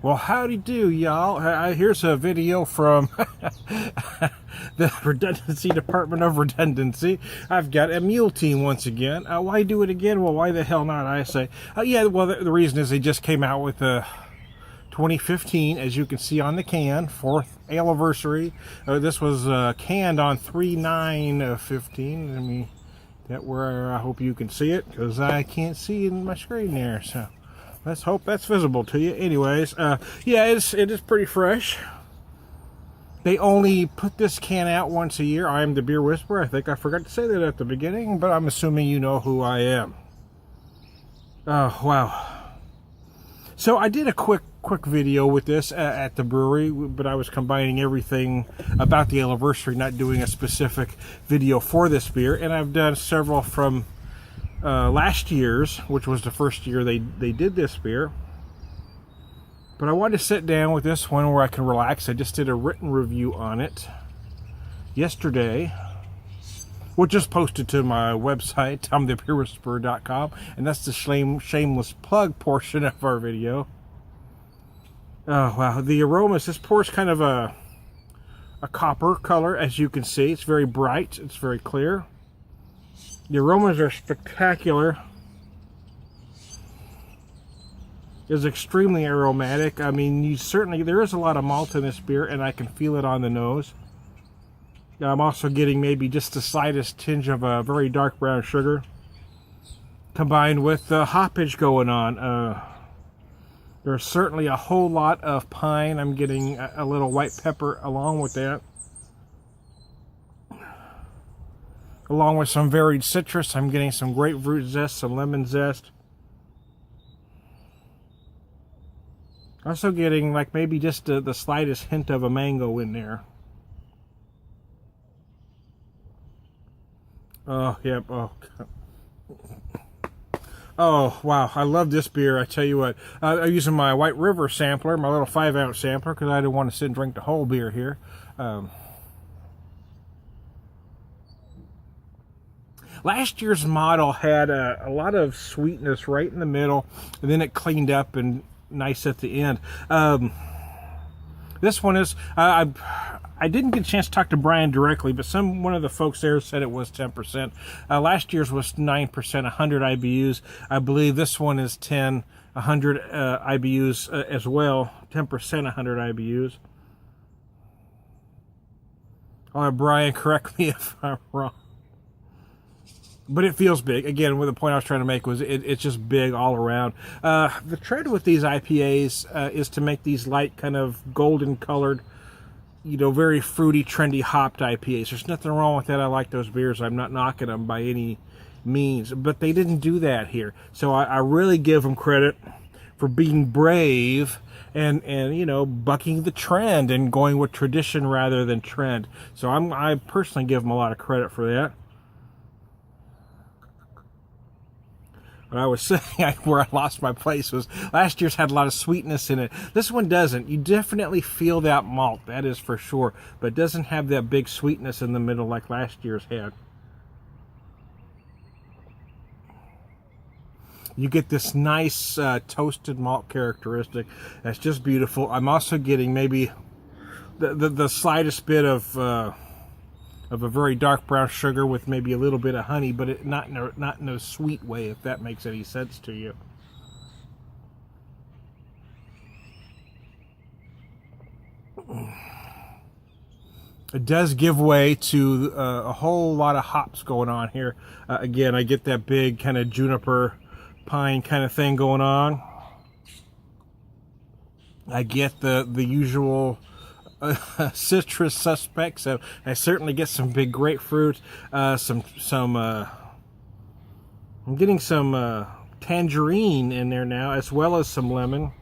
Well, howdy do, y'all. Here's a video from the Redundancy Department of Redundancy. I've got a mule team once again. Why do it again? Well, why the hell not, I say. Yeah, well, the reason is they just came out with the 2015, as you can see on the can, 4th anniversary. This was canned on 3/9/15. Let me get where I hope you can see it, because I can't see in my screen there, so let's hope that's visible to you. Anyways, yeah, it is pretty fresh. They only put this can out once a year. I am the Beer Whisperer. I think I forgot to say that at the beginning, but I'm assuming you know who I am. Oh, wow. So I did a quick video with this at the brewery, but I was combining everything about the anniversary, not doing a specific video for this beer. And I've done several from last year's, which was the first year they did this beer. But I wanted to sit down with this one where I can relax. I just did a written review on it yesterday, which is posted to my website, tomthebeerwhisperer.com, and that's the shameless plug portion of our video. Oh wow, the aromas, this pours kind of a copper color, as you can see. It's very bright, it's very clear. The aromas are spectacular. It's extremely aromatic. I mean, there is a lot of malt in this beer, and I can feel it on the nose. I'm also getting maybe just the slightest tinge of a very dark brown sugar, combined with the hoppage going on. There's certainly a whole lot of pine. I'm getting a little white pepper along with that, along with some varied citrus. I'm getting some grapefruit zest, some lemon zest. Also getting like maybe just the slightest hint of a mango in there. Oh, yep. Oh, wow. I love this beer. I tell you what. I'm using my White River sampler, my little 5-ounce sampler, because I didn't want to sit and drink the whole beer here. Last year's model had a lot of sweetness right in the middle, and then it cleaned up and nice at the end. This one is... I didn't get a chance to talk to Brian directly, but one of the folks there said it was 10%. Last year's was 9%, 100 IBUs. I believe this one is 100 IBUs as well, 10%, 100 IBUs. I'll have Brian correct me if I'm wrong. But it feels big. Again, the point I was trying to make was it's just big all around. The trend with these IPAs is to make these light, kind of golden colored, very fruity, trendy, hopped IPAs. There's nothing wrong with that. I like those beers. I'm not knocking them by any means. But they didn't do that here. So I really give them credit for being brave and bucking the trend and going with tradition rather than trend. So I personally give them a lot of credit for that. What I was saying, where I lost my place, was last year's had a lot of sweetness in it. This one doesn't. You definitely feel that malt, that is for sure, but it doesn't have that big sweetness in the middle like last year's had. You get this nice toasted malt characteristic that's just beautiful. I'm also getting maybe the slightest bit of a very dark brown sugar with maybe a little bit of honey, but not in a sweet way, if that makes any sense to you. It does give way to a whole lot of hops going on here. Again, I get that big kind of juniper pine kind of thing going on. I get the usual citrus suspects. I certainly get some big grapefruit, I'm getting some tangerine in there now, as well as some lemon.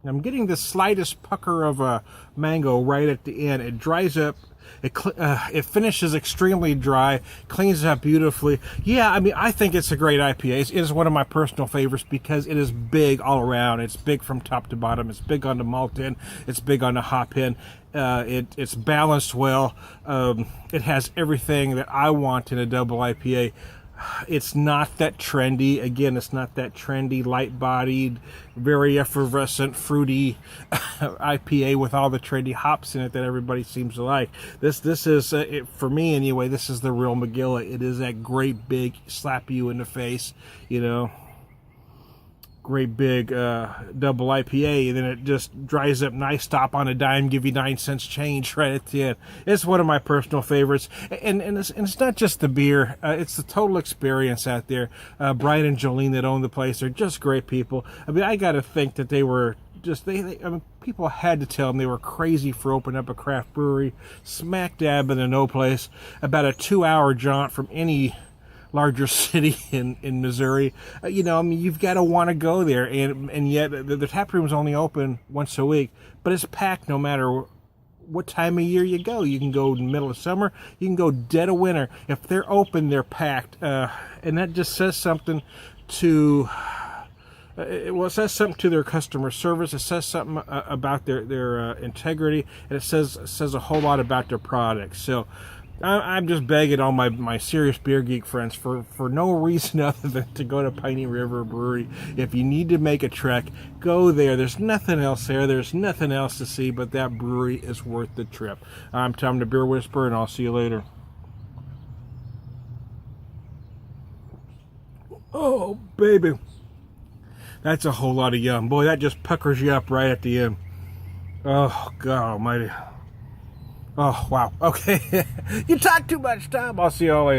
I'm getting the slightest pucker of a mango right at the end. It dries up. It finishes extremely dry, cleans up beautifully. Yeah, I mean, I think it's a great IPA. It is one of my personal favorites because it is big all around. It's big from top to bottom. It's big on the malt end. It's big on the hop end. It's balanced well. It has everything that I want in a double IPA. It's not that trendy. Again, it's not that trendy, light-bodied, very effervescent, fruity IPA with all the trendy hops in it that everybody seems to like. This is, for me anyway, this is the real McGilla. It is that great big slap you in the face, you know, great big double IPA, and then it just dries up nice, stop on a dime, give you 9 cents change right at the end. It's one of my personal favorites, and it's not just the beer, it's the total experience out there. Brian and Jolene that own the place are just great people. I mean, I gotta think that they were just, I mean, people had to tell them they were crazy for opening up a craft brewery smack dab in the no place, about a 2-hour jaunt from any larger city in Missouri. You know, I mean, you've got to want to go there, and yet the tap room's only open once a week, but it's packed no matter what time of year you go. You can go in the middle of summer, you can go dead of winter. If they're open, they're packed, and that just says something to it says something to their customer service. It says something about their integrity, and it says a whole lot about their products. So I'm just begging all my serious beer geek friends for no reason other than to go to Piney River Brewery. If you need to make a trek, go there. There's nothing else there. There's nothing else to see, but that brewery is worth the trip. I'm Tom the Beer Whisperer, and I'll see you later. Oh, baby. That's a whole lot of yum. Boy, that just puckers you up right at the end. Oh, God almighty. Oh, wow. Okay. You talk too much, Tom. I'll see you all later.